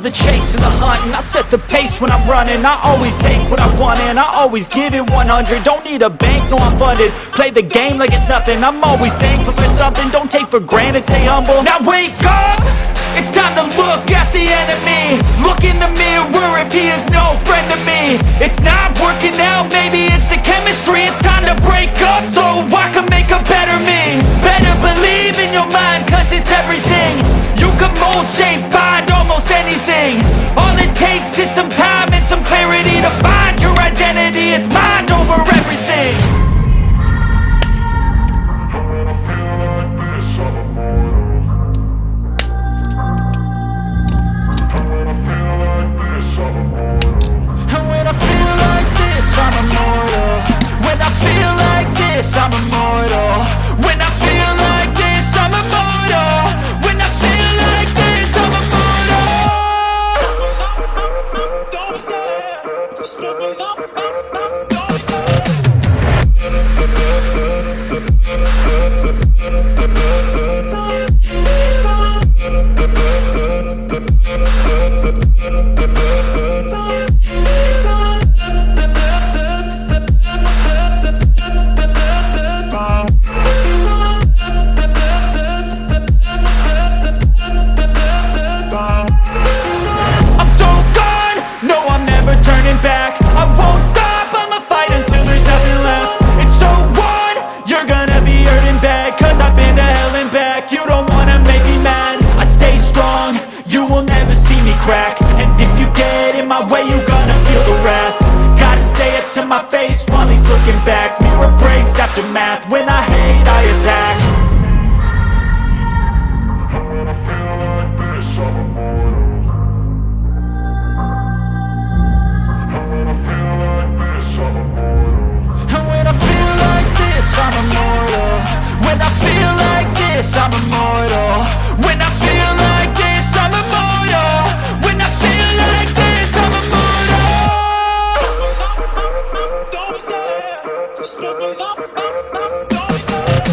the chase and the hunt, and I set the pace when I'm running. I always take what I want and I always give it 100. Don't need a bank, no I'm funded. Play the game like it's nothing. I'm always thankful for something. Don't take for granted, stay humble. Now wake up! It's time to look at the enemy. Look in the mirror if he is no friend to me. It's not working out, maybe it's the chemistry. It's time to break up so I can make a better me. Better believe in your mind, cause it's everything. You can mold, shape, find almost anything. All it takes is some time and some clarity to find your identity. It's mind over everything. I'm immortal. When I feel like this, I'm immortal. When I feel like this, I'm immortal. When I feel like this, I'm immortal. Don't be scared. Step it up, don't be scared. Back. I won't stop, I'ma fight until there's nothing left. It's so on, you're gonna be hurting bad, cause I've been to hell and back. You don't wanna make me mad, I stay strong, you will never see me crack. And if you get in my way, you're gonna feel the wrath. Gotta say it to my face while he's looking back. Mirror breaks after math, when I hate I attack. I'm immortal. When I feel like this, I'm immortal. When I feel like this, I'm immortal. When I feel like this, I'm immortal. Don't be scared. Step it up, don't be scared.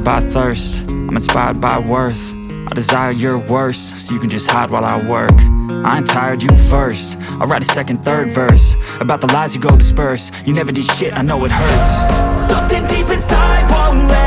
inspired by thirst, I'm inspired by worth. I desire your worst, so you can just hide while I work. I ain't tired, you first. I'll write a second, third verse about the lies you go disperse. You never did shit, I know it hurts. Something deep inside won't let